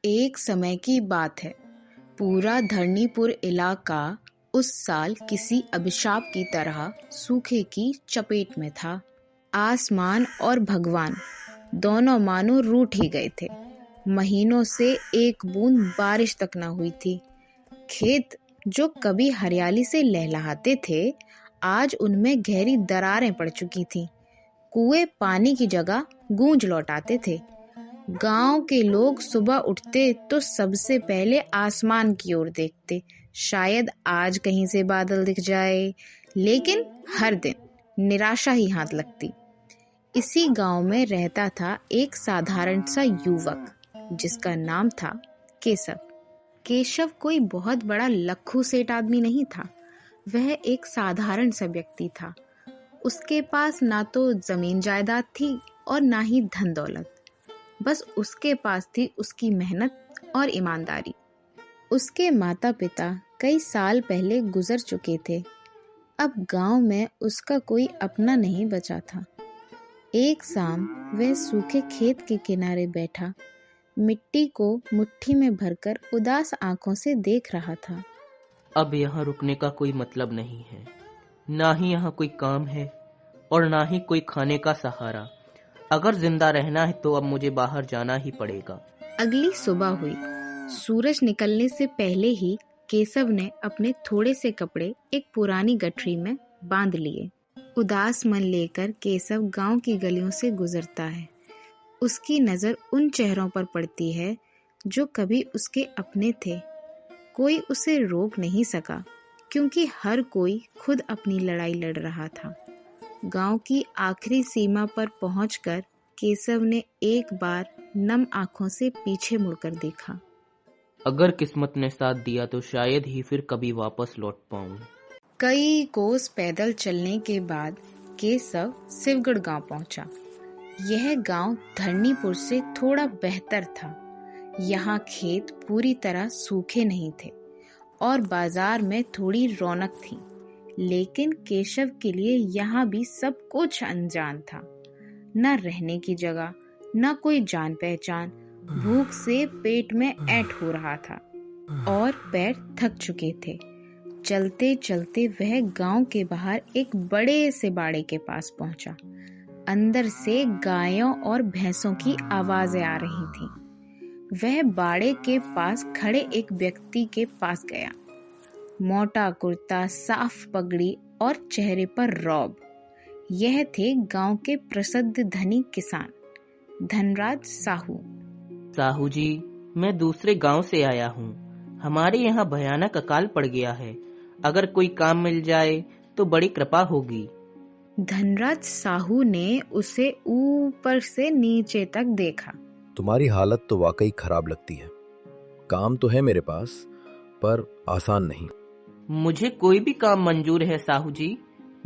एक समय की बात है। पूरा धरणीपुर इलाका उस साल किसी अभिशाप की तरह सूखे की चपेट में था। आसमान और भगवान दोनों मानो रूठ ही गए थे। महीनों से एक बूंद बारिश तक न हुई थी। खेत जो कभी हरियाली से लहलहाते थे, आज उनमें गहरी दरारें पड़ चुकी थीं। कुएं पानी की जगह गूंज लौटाते थे। गांव के लोग सुबह उठते तो सबसे पहले आसमान की ओर देखते, शायद आज कहीं से बादल दिख जाए। लेकिन हर दिन निराशा ही हाथ लगती। इसी गांव में रहता था एक साधारण सा युवक जिसका नाम था केशव। केशव कोई बहुत बड़ा लक्खू सेठ आदमी नहीं था। वह एक साधारण सा व्यक्ति था। उसके पास ना तो जमीन जायदाद थी और ना ही धन दौलत। बस उसके पास थी उसकी मेहनत और ईमानदारी। उसके माता पिता कई साल पहले गुजर चुके थे। अब गांव में उसका कोई अपना नहीं बचा था। एक शाम वह सूखे खेत के किनारे बैठा मिट्टी को मुट्ठी में भरकर उदास आंखों से देख रहा था। अब यहाँ रुकने का कोई मतलब नहीं है। ना ही यहाँ कोई काम है और ना ही कोई खाने का सहारा। अगर जिंदा रहना है तो अब मुझे बाहर जाना ही पड़ेगा। अगली सुबह हुई। सूरज निकलने से पहले ही केशव ने अपने थोड़े से कपड़े एक पुरानी गठरी में बांध लिए। उदास मन लेकर केशव गांव की गलियों से गुजरता है। उसकी नजर उन चेहरों पर पड़ती है जो कभी उसके अपने थे। कोई उसे रोक नहीं सका, क्योंकि हर कोई खुद अपनी लड़ाई लड़ रहा था। गांव की आखिरी सीमा पर पहुंचकर केशव ने एक बार नम आंखों से पीछे मुड़कर देखा। अगर किस्मत ने साथ दिया तो शायद ही फिर कभी वापस लौट पाऊं। कई कोस पैदल चलने के बाद केशव शिवगढ़ गांव पहुंचा। यह गांव धरणीपुर से थोड़ा बेहतर था। यहाँ खेत पूरी तरह सूखे नहीं थे और बाजार में थोड़ी रौनक थी। लेकिन केशव के लिए यहाँ भी सब कुछ अनजान था। न रहने की जगह, न कोई जान पहचान। भूख से पेट में ऐंठ हो रहा था और पैर थक चुके थे। चलते चलते वह गांव के बाहर एक बड़े से बाड़े के पास पहुंचा। अंदर से गायों और भैंसों की आवाजें आ रही थीं। वह बाड़े के पास खड़े एक व्यक्ति के पास गया। मोटा कुर्ता, साफ पगड़ी और चेहरे पर रौब। यह थे गांव के प्रसिद्ध धनी किसान धनराज साहू। साहू जी, मैं दूसरे गांव से आया हूँ। हमारे यहाँ भयानक अकाल पड़ गया है। अगर कोई काम मिल जाए तो बड़ी कृपा होगी। धनराज साहू ने उसे ऊपर से नीचे तक देखा। तुम्हारी हालत तो वाकई खराब लगती है। काम तो है मेरे पास, पर आसान नहीं। मुझे कोई भी काम मंजूर है साहू जी।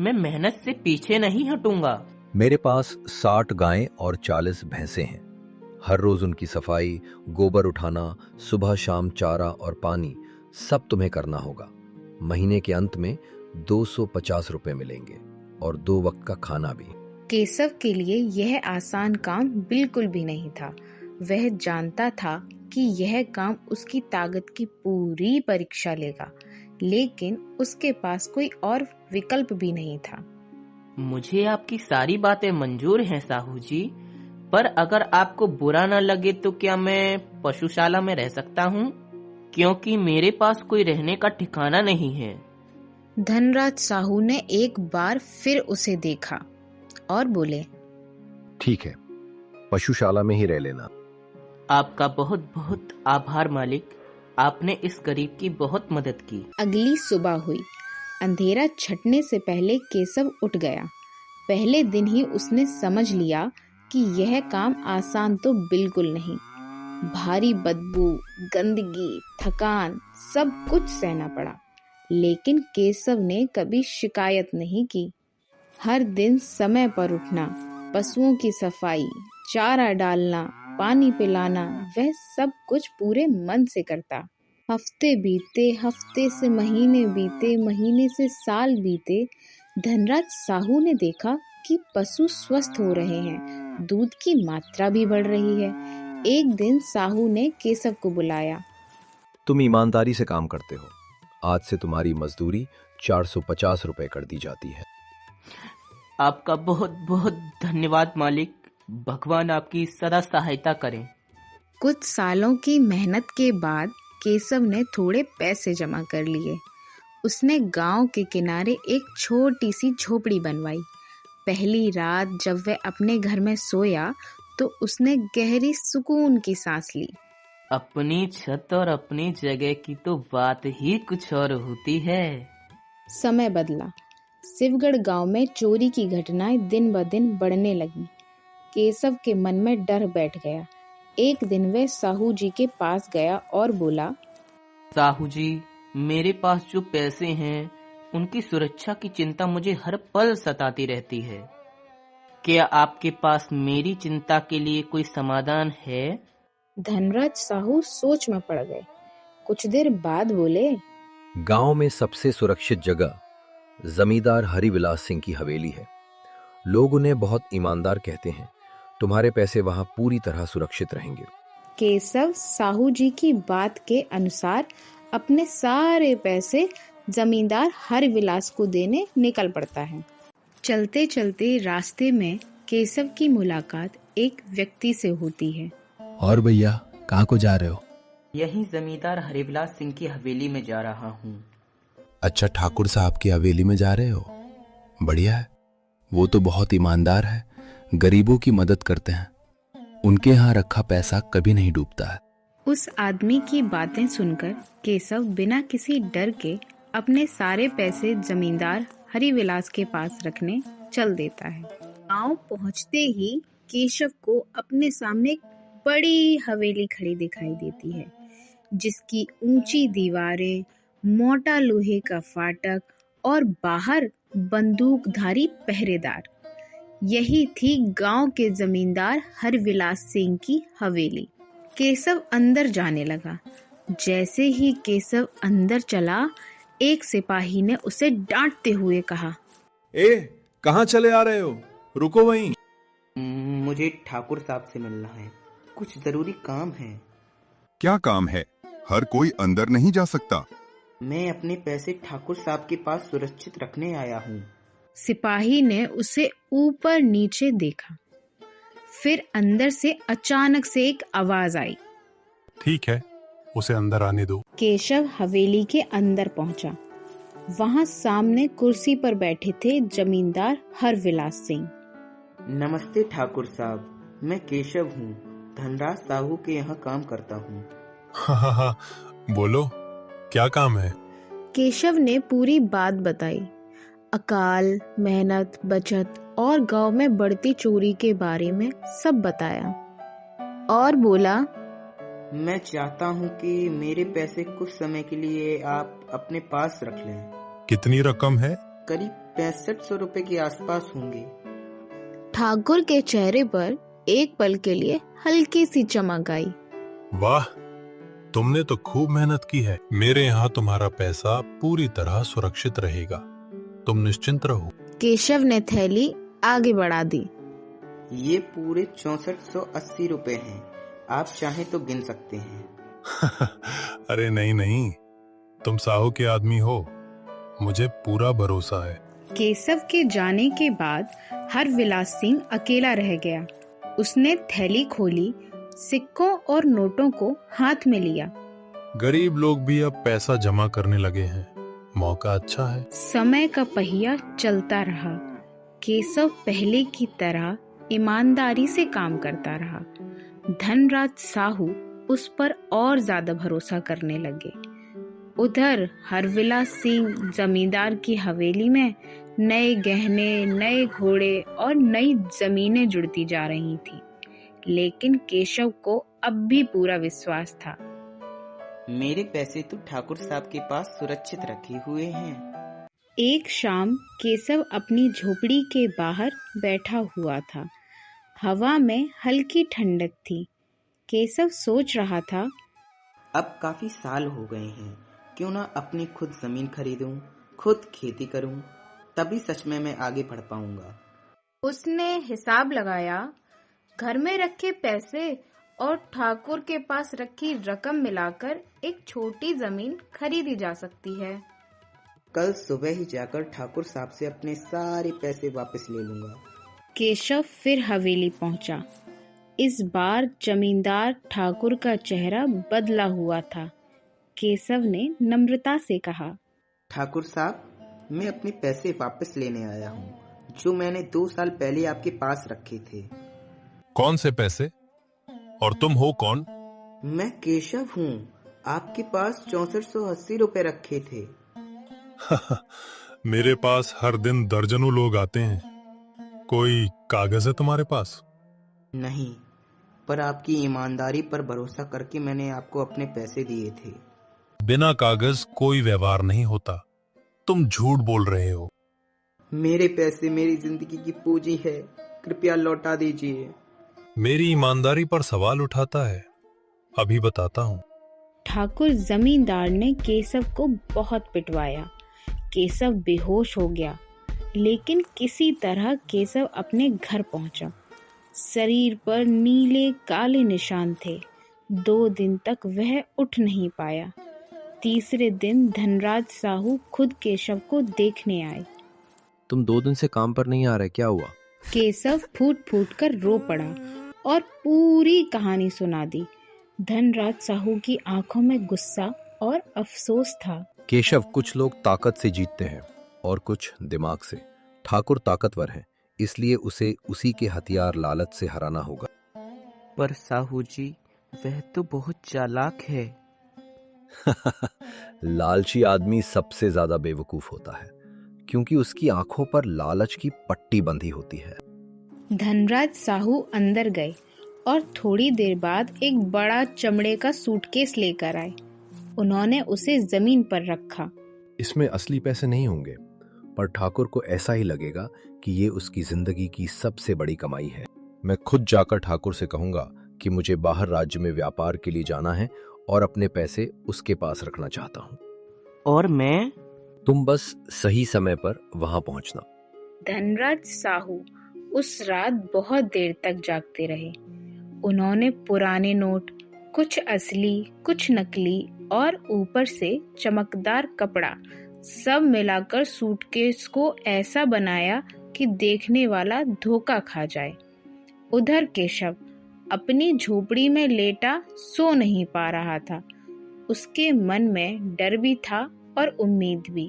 मैं मेहनत से पीछे नहीं हटूंगा। मेरे पास 60 गायें और 40 भैंसे हैं। हर रोज उनकी सफाई, गोबर उठाना, सुबह शाम चारा और पानी सब तुम्हें करना होगा। महीने के अंत में 250 रुपए मिलेंगे और 2 वक्त का खाना भी। केशव के लिए यह आसान काम बिल्कुल भी नहीं था। वह जानता था कि यह काम उसकी ताकत की पूरी परीक्षा लेगा, लेकिन उसके पास कोई और विकल्प भी नहीं था। मुझे आपकी सारी बातें मंजूर हैं साहू जी, पर अगर आपको बुरा न लगे तो क्या मैं पशुशाला में रह सकता हूँ? क्योंकि मेरे पास कोई रहने का ठिकाना नहीं है। धनराज साहू ने एक बार फिर उसे देखा और बोले, ठीक है, पशुशाला में ही रह लेना। आपका बहुत बहुत आभार मालिक। आपने इस गरीब की बहुत मदद की। अगली सुबह हुई। अंधेरा छटने से पहले केशव उठ गया। पहले दिन ही उसने समझ लिया कि यह काम आसान तो बिल्कुल नहीं। भारी बदबू, गंदगी, थकान, सब कुछ सहना पड़ा। लेकिन केशव ने कभी शिकायत नहीं की। हर दिन समय पर उठना, पशुओं की सफाई, चारा डालना, पानी पिलाना, वह सब कुछ पूरे मन से करता। हफ्ते बीते, हफ्ते से महीने बीते, महीने से साल बीते। धनराज साहू ने देखा कि पशु स्वस्थ हो रहे हैं, दूध की मात्रा भी बढ़ रही है। एक दिन साहू ने केशव को बुलाया। तुम ईमानदारी से काम करते हो, आज से तुम्हारी मजदूरी 450 रुपए कर दी जाती है। आपका बहुत बहुत धन्यवाद मालिक, भगवान आपकी सदा सहायता करें। कुछ सालों की मेहनत के बाद केशव ने थोड़े पैसे जमा कर लिए। उसने गांव के किनारे एक छोटी सी झोपड़ी बनवाई। पहली रात जब वह अपने घर में सोया तो उसने गहरी सुकून की सांस ली। अपनी छत और अपनी जगह की तो बात ही कुछ और होती है। समय बदला। शिवगढ़ गांव में चोरी की घटनाएं दिन ब दिन बढ़ने लगी। केशव के मन में डर बैठ गया। एक दिन वह साहू जी के पास गया और बोला, साहू जी, मेरे पास जो पैसे हैं उनकी सुरक्षा की चिंता मुझे हर पल सताती रहती है। क्या आपके पास मेरी चिंता के लिए कोई समाधान है? धनराज साहू सोच में पड़ गए। कुछ देर बाद बोले, गांव में सबसे सुरक्षित जगह जमींदार हरिविलास सिंह की हवेली है। लोग उन्हें बहुत ईमानदार कहते हैं। तुम्हारे पैसे वहां पूरी तरह सुरक्षित रहेंगे। केशव साहू जी की बात के अनुसार अपने सारे पैसे जमींदार हरविलास को देने निकल पड़ता है। चलते चलते रास्ते में केशव की मुलाकात एक व्यक्ति से होती है। और भैया, कहाँ को जा रहे हो? यही जमींदार हरिविलास सिंह की हवेली में जा रहा हूँ। अच्छा, ठाकुर साहब की हवेली में जा रहे हो? बढ़िया है। वो तो बहुत ईमानदार है, गरीबों की मदद करते हैं। उनके यहाँ रखा पैसा कभी नहीं डूबता है। उस आदमी की बातें सुनकर केशव बिना किसी डर के अपने सारे पैसे जमींदार हरिविलास के पास रखने चल देता है। गांव पहुंचते ही केशव को अपने सामने एक बड़ी हवेली खड़ी दिखाई देती है, जिसकी ऊंची दीवारें, मोटा लोहे का फाटक और बाहर बंदूकधारी पहरेदार। यही थी गांव के जमींदार हरविलास सिंह की हवेली। केशव अंदर जाने लगा। जैसे ही केशव अंदर चला, एक सिपाही ने उसे डांटते हुए कहा, ए, कहाँ चले आ रहे हो? रुको वहीं। मुझे ठाकुर साहब से मिलना है, कुछ जरूरी काम है। क्या काम है? हर कोई अंदर नहीं जा सकता। मैं अपने पैसे ठाकुर साहब के पास सुरक्षित रखने आया हूँ। सिपाही ने उसे ऊपर नीचे देखा। फिर अंदर से अचानक से एक आवाज आई, ठीक है, उसे अंदर आने दो। केशव हवेली के अंदर पहुंचा। वहां सामने कुर्सी पर बैठे थे जमींदार हरविलास सिंह। नमस्ते ठाकुर साहब, मैं केशव हूँ, धनराज साहू के यहाँ काम करता हूँ। हाँ, बोलो, क्या काम है? केशव ने पूरी बात बताई। अकाल, मेहनत, बचत और गांव में बढ़ती चोरी के बारे में सब बताया और बोला, मैं चाहता हूँ कि मेरे पैसे कुछ समय के लिए आप अपने पास रख लें। कितनी रकम है? करीब 6500 रुपए के आसपास होंगे। ठाकुर के चेहरे पर एक पल के लिए हल्की सी चमक आई। वाह, तुमने तो खूब मेहनत की है। मेरे यहाँ तुम्हारा पैसा पूरी तरह सुरक्षित रहेगा, तुम निश्चिंत रहो। केशव ने थैली आगे बढ़ा दी। ये पूरे 6480 रुपए हैं, आप चाहें तो गिन सकते हैं। अरे नहीं, तुम साहू के आदमी हो, मुझे पूरा भरोसा है। केशव के जाने के बाद हरविलास सिंह अकेला रह गया। उसने थैली खोली, सिक्कों और नोटों को हाथ में लिया। गरीब लोग भी अब पैसा जमा करने लगे हैं, मौका अच्छा है। समय का पहिया चलता रहा। केशव पहले की तरह ईमानदारी से काम करता रहा। धनराज साहू उस पर और ज्यादा भरोसा करने लगे। उधर हरविलास सिंह जमींदार की हवेली में नए गहने, नए घोड़े और नई जमीनें जुड़ती जा रही थी, लेकिन केशव को अब भी पूरा विश्वास था। मेरे पैसे तो ठाकुर साहब के पास सुरक्षित रखे हुए हैं। एक शाम केशव अपनी झोपड़ी के बाहर बैठा हुआ था। हवा में हल्की ठंडक थी। केशव सोच रहा था, अब काफी साल हो गए हैं, क्यों ना अपनी खुद जमीन खरीदूं, खुद खेती करूं, तभी सच में मैं आगे बढ़ पाऊंगा। उसने हिसाब लगाया। घर में रखे पैसे और ठाकुर के पास रखी रकम मिलाकर एक छोटी जमीन खरीदी जा सकती है। कल सुबह ही जाकर ठाकुर साहब से अपने सारे पैसे वापस ले लूंगा। केशव फिर हवेली पहुंचा। इस बार जमींदार ठाकुर का चेहरा बदला हुआ था। केशव ने नम्रता से कहा, ठाकुर साहब, मैं अपने पैसे वापस लेने आया हूँ, जो मैंने 2 साल पहले आपके पास रखे थे। कौन से पैसे? और तुम हो कौन? मैं केशव हूँ। आपके पास 6480 रुपए रखे थे। मेरे पास हर दिन दर्जनों लोग आते हैं। कोई कागज है तुम्हारे पास? नहीं, पर आपकी ईमानदारी पर भरोसा करके मैंने आपको अपने पैसे दिए थे। बिना कागज कोई व्यवहार नहीं होता। तुम झूठ बोल रहे हो। मेरे पैसे मेरी जिंदगी की पूंजी है, कृपया लौटा दीजिए। मेरी ईमानदारी पर सवाल उठाता है। अभी बताता हूँ। ठाकुर जमींदार ने केशव को बहुत पिटवाया। केशव बेहोश हो गया, लेकिन किसी तरह केशव अपने घर पहुंचा। शरीर पर नीले काले निशान थे। 2 दिन तक वह उठ नहीं पाया। तीसरे दिन धनराज साहू खुद केशव को देखने आए। तुम 2 दिन से काम पर नहीं आ रहे, क्या हुआ? केशव फूट फूट कर रो पड़ा और पूरी कहानी सुना दी। धनराज साहू की आंखों में गुस्सा और अफसोस था। केशव, कुछ लोग ताकत से जीतते हैं और कुछ दिमाग से। ठाकुर ताकतवर है, इसलिए उसे उसी के हथियार लालच से हराना होगा। पर साहू जी, वह तो बहुत चालाक है। लालची आदमी सबसे ज्यादा बेवकूफ होता है, क्योंकि उसकी आंखों पर लालच की पट्टी बंधी होती है। धनराज साहू अंदर गए और थोड़ी देर बाद एक बड़ा चमड़े का सूटकेस लेकर आए। उन्होंने उसे जमीन पर रखा। इसमें असली पैसे नहीं होंगे, पर ठाकुर को ऐसा ही लगेगा कि ये उसकी जिंदगी की सबसे बड़ी कमाई है। मैं खुद जाकर ठाकुर से कहूंगा कि मुझे बाहर राज्य में व्यापार के लिए जाना है और अपने पैसे उसके पास रखना चाहता हूँ। और मैं? तुम बस सही समय पर वहां पहुंचना। धनराज साहू उस रात बहुत देर तक जागते रहे। उन्होंने पुराने नोट, कुछ असली कुछ नकली और ऊपर से चमकदार कपड़ा, सब मिलाकर सूटकेस को ऐसा बनाया कि देखने वाला धोखा खा जाए। उधर केशव अपनी झोपड़ी में लेटा सो नहीं पा रहा था। उसके मन में डर भी था और उम्मीद भी।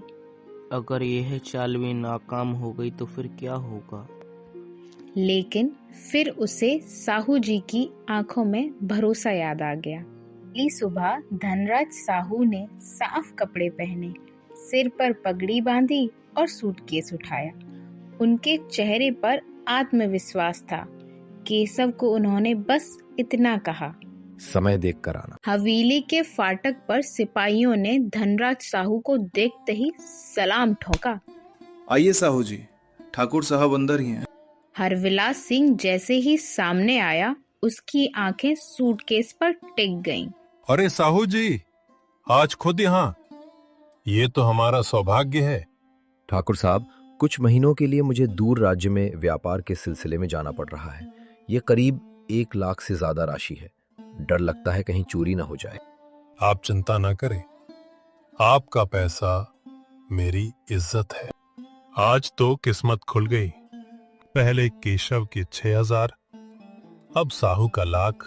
अगर यह चाल भी नाकाम हो गई तो फिर क्या होगा? लेकिन फिर उसे साहू जी की आंखों में भरोसा याद आ गया। अगली सुबह धनराज साहू ने साफ कपड़े पहने, सिर पर पगड़ी बांधी और सूटकेस उठाया। उनके चेहरे पर आत्मविश्वास था। केशव को उन्होंने बस इतना कहा, समय देख कर आना। हवेली के फाटक पर सिपाहियों ने धनराज साहू को देखते ही सलाम ठोका। आइए साहू जी, ठाकुर साहब अंदर ही हैं। हरविलास सिंह जैसे ही सामने आया, उसकी आंखें सूटकेस पर टिक गईं। अरे साहू जी, आज खुद यहाँ? ये तो हमारा सौभाग्य है। ठाकुर साहब, कुछ महीनों के लिए मुझे दूर राज्य में व्यापार के सिलसिले में जाना पड़ रहा है। ये करीब 1 लाख से ज्यादा राशि है। डर लगता है कहीं चोरी ना हो जाए। आप चिंता ना करें, आपका पैसा मेरी इज्जत है। आज तो किस्मत खुल गई। पहले केशव की 6000, अब साहू का 1,00,000।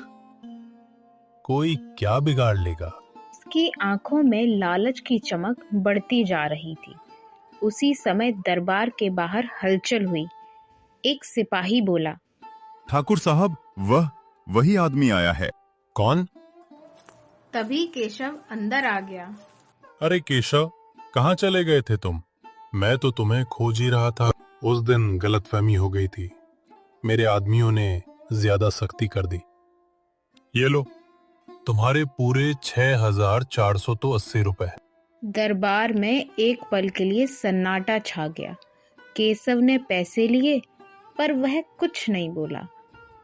कोई क्या बिगाड़ लेगा? उसकी आंखों में लालच की चमक बढ़ती जा रही थी। उसी समय दरबार के बाहर हलचल हुई। एक सिपाही बोला, ठाकुर साहब, वही आदमी आया है। कौन? तभी केशव अंदर आ गया। अरे केशव, कहाँ चले गए थे तुम? मैं तो तुम्हें खोज ही रहा था। उस दिन गलतफहमी हो गई थी। मेरे आदमियों ने ज्यादा सख्ती कर दी। ये लो, तुम्हारे पूरे 6480 रुपए। दरबार में एक पल के लिए सन्नाटा छा गया। केशव ने पैसे लिए, पर वह कुछ नहीं बोला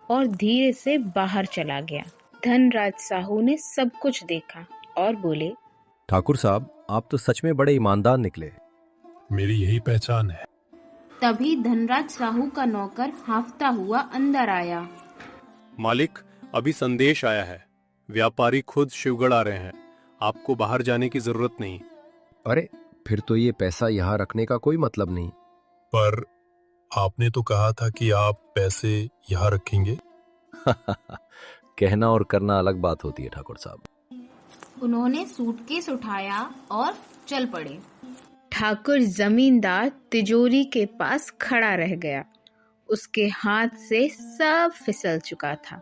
और धीरे से बाहर चला गया। धनराज साहू ने सब कुछ देखा और बोले, ठाकुर साहब, आप तो सच में बड़े ईमानदार निकले। मेरी यही पहचान है। तभी धनराज साहू का नौकर हांफता हुआ अंदर आया। मालिक, अभी संदेश आया है, व्यापारी खुद शिवगढ़ आ रहे हैं, आपको बाहर जाने की जरूरत नहीं। अरे फिर तो ये पैसा यहाँ रखने का कोई मतलब नहीं। पर आपने तो कहा था कि आप पैसे यहाँ रखेंगे। कहना और करना अलग बात होती है ठाकुर साहब। उन्होंने सूटकेस उठाया और चल पड़े। ठाकुर जमींदार तिजोरी के पास खड़ा रह गया। उसके हाथ से सब फिसल चुका था।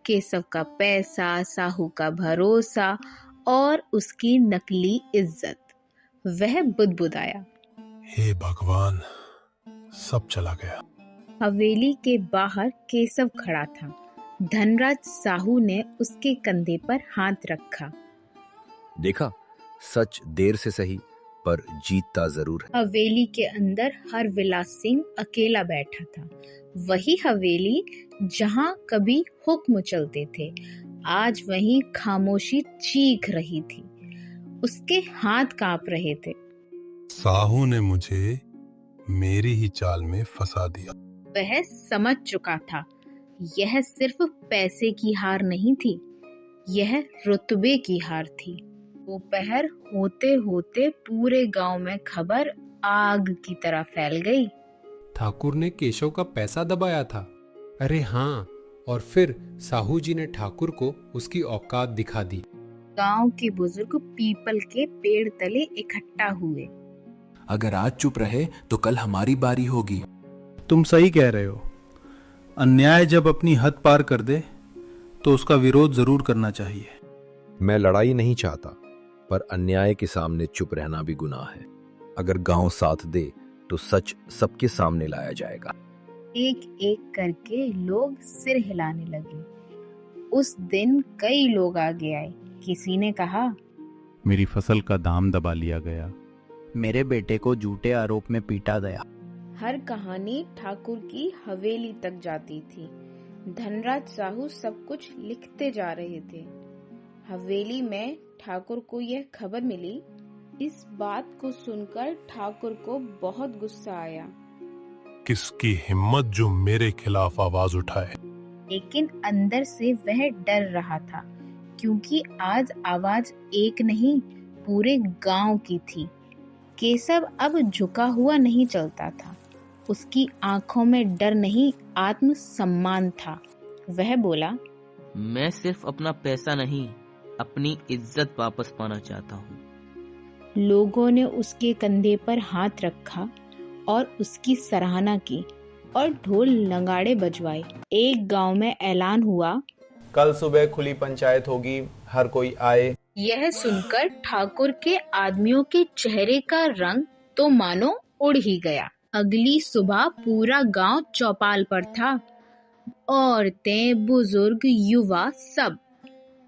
केशव का पैसा, साहू का भरोसा और उसकी नकली इज्जत। वह बुदबुदाया, हे भगवान, सब चला गया। हवेली के बाहर केशव खड़ा था। धनराज साहू ने उसके कंधे पर हाथ रखा। देखा, सच देर से सही पर जीतता जरूर है। हवेली के अंदर हरविलास सिंह अकेला बैठा था। वही हवेली जहां कभी हुक्म चलते थे, आज वहीं खामोशी चीख रही थी। उसके हाथ कांप रहे थे। साहू ने मुझे मेरी ही चाल में फंसा दिया। वह समझ चुका था, यह सिर्फ पैसे की हार नहीं थी, यह रुतबे की हार थी। दोपहर होते होते पूरे गांव में खबर आग की तरह फैल गई। ठाकुर ने केशव का पैसा दबाया था। अरे हाँ, और फिर साहू जी ने ठाकुर को उसकी औकात दिखा दी। गांव के बुजुर्ग पीपल के पेड़ तले इकट्ठा हुए। अगर आज चुप रहे तो कल हमारी बारी होगी। तुम सही कह रहे हो। अन्याय जब अपनी हद पार कर दे तो उसका विरोध जरूर करना चाहिए। मैं लड़ाई नहीं चाहता, पर अन्याय के सामने चुप रहना भी गुनाह है। अगर गांव साथ दे तो सच सबके सामने लाया जाएगा। एक एक करके लोग सिर हिलाने लगे। उस दिन कई लोग आगे आए। किसी ने कहा, मेरी फसल का दाम दबा लिया गया, मेरे बेटे को झूठे आरोप में पीटा गया। हर कहानी ठाकुर की हवेली तक जाती थी। धनराज साहू सब कुछ लिखते जा रहे थे। हवेली में ठाकुर को यह खबर मिली। इस बात को सुनकर ठाकुर को बहुत गुस्सा आया। किसकी हिम्मत जो मेरे खिलाफ आवाज उठाए। लेकिन अंदर से वह डर रहा था, क्योंकि आज आवाज एक नहीं पूरे गांव की थी। केशव अब झुका हुआ नहीं चलता था। उसकी आंखों में डर नहीं, आत्मसम्मान था। वह बोला, मैं सिर्फ अपना पैसा नहीं, अपनी इज्जत वापस पाना चाहता हूँ। लोगों ने उसके कंधे पर हाथ रखा और उसकी सराहना की और ढोल नगाड़े बजवाए। एक गांव में ऐलान हुआ, कल सुबह खुली पंचायत होगी, हर कोई आए। यह सुनकर ठाकुर के आदमियों के चेहरे का रंग तो मानो उड़ ही गया। अगली सुबह पूरा गांव चौपाल पर था। औरतें, बुजुर्ग, युवा सब।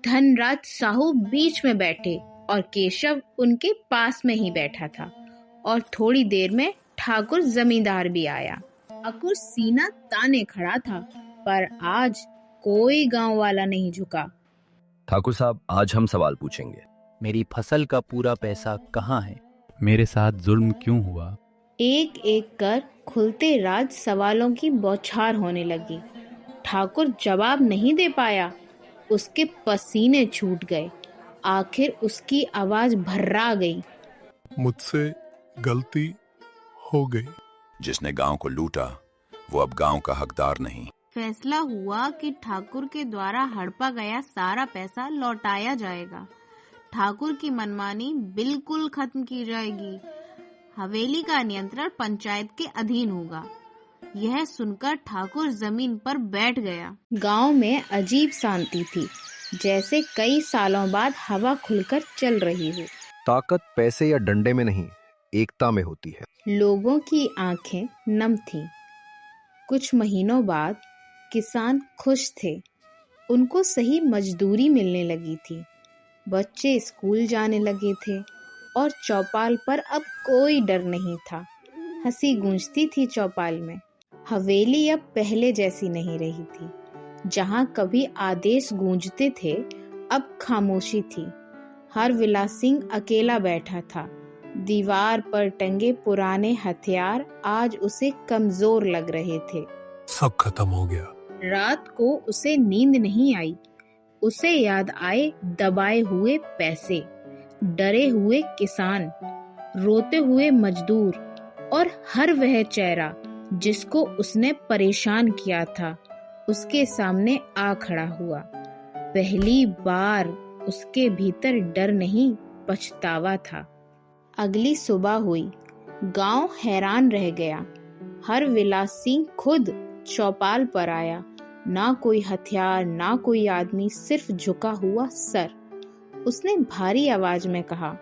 धनराज साहू बीच में बैठे और केशव उनके पास में ही बैठा था। और थोड़ी देर में ठाकुर जमींदार भी आया। ठाकुर सीना ताने खड़ा था, पर आज कोई गांव वाला नहीं झुका। ठाकुर साहब, आज हम सवाल पूछेंगे। मेरी फसल का पूरा पैसा कहाँ है? मेरे साथ जुल्म क्यों हुआ? एक एक कर खुलते राज सवालों की बौछार होने लगी। ठाकुर जवाब नहीं दे पाया। उसके पसीने छूट गए। आखिर उसकी आवाज भर्रा गई, मुझसे गलती हो गई। जिसने गांव को लूटा वो अब गांव का हकदार नहीं। फैसला हुआ कि ठाकुर के द्वारा हड़पा गया सारा पैसा लौटाया जाएगा। ठाकुर की मनमानी बिल्कुल खत्म की जाएगी। हवेली का नियंत्रण पंचायत के अधीन होगा। यह सुनकर ठाकुर जमीन पर बैठ गया। गांव में अजीब शांति थी, जैसे कई सालों बाद हवा खुलकर चल रही हो। ताकत पैसे या डंडे में नहीं, एकता में होती है। लोगों की आंखें नम थीं। कुछ महीनों बाद किसान खुश थे। उनको सही मजदूरी मिलने लगी थी। बच्चे स्कूल जाने लगे थे और चौपाल पर अब कोई डर नहीं था। हंसी गूंजती थी चौपाल में। हवेली अब पहले जैसी नहीं रही थी। जहां कभी आदेश गूंजते थे, अब खामोशी थी। हरविलास सिंह अकेला बैठा था। दीवार पर टंगे पुराने हथियार आज उसे कमजोर लग रहे थे। सब खत्म हो गया। रात को उसे नींद नहीं आई। उसे याद आए दबाए हुए पैसे, डरे हुए किसान, रोते हुए मजदूर और हर वह चेहरा जिसको उसने परेशान किया था उसके सामने आ खड़ा हुआ। पहली बार उसके भीतर डर नहीं, पछतावा था। अगली सुबह हुई। गांव हैरान रह गया। हर विलासी खुद चौपाल पर आया। ना कोई हथियार, ना कोई आदमी, सिर्फ झुका हुआ सर। उसने भारी आवाज में कहा,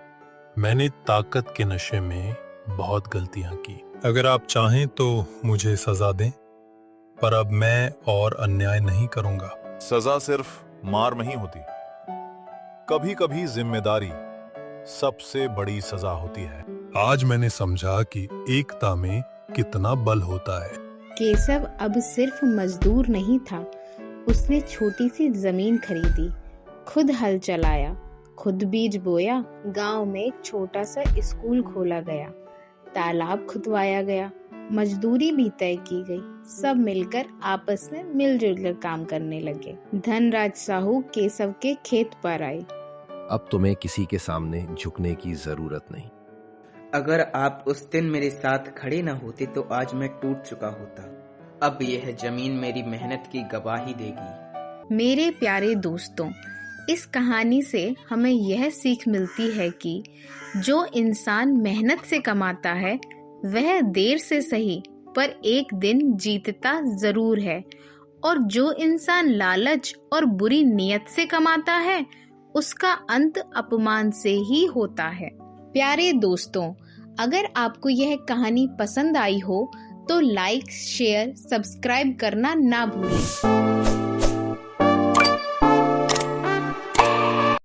मैंने ताकत के नशे में बहुत गलतियां की। अगर आप चाहें तो मुझे सजा दें, पर अब मैं और अन्याय नहीं करूंगा। सजा सिर्फ मार नहीं होती, कभी कभी जिम्मेदारी सबसे बड़ी सजा होती है। आज मैंने समझा कि एकता में कितना बल होता है। केशव अब सिर्फ मजदूर नहीं था। उसने छोटी सी जमीन खरीदी, खुद हल चलाया, खुद बीज बोया। गांव में एक छोटा सा स्कूल खोला गया, तालाब खुदवाया गया, मजदूरी भी तय की गई। सब मिलकर आपस में मिलजुल कर काम करने लगे। धनराज साहू केशव के खेत पर आए। अब तुम्हें किसी के सामने झुकने की जरूरत नहीं। अगर आप उस दिन मेरे साथ खड़े न होते तो आज मैं टूट चुका होता। अब यह जमीन मेरी मेहनत की गवाही देगी। मेरे प्यारे दोस्तों, इस कहानी से हमें यह सीख मिलती है कि जो इंसान मेहनत से कमाता है वह देर से सही पर एक दिन जीतता जरूर है, और जो इंसान लालच और बुरी नीयत से कमाता है उसका अंत अपमान से ही होता है। प्यारे दोस्तों, अगर आपको यह कहानी पसंद आई हो तो लाइक, शेयर, सब्सक्राइब करना ना भूलें।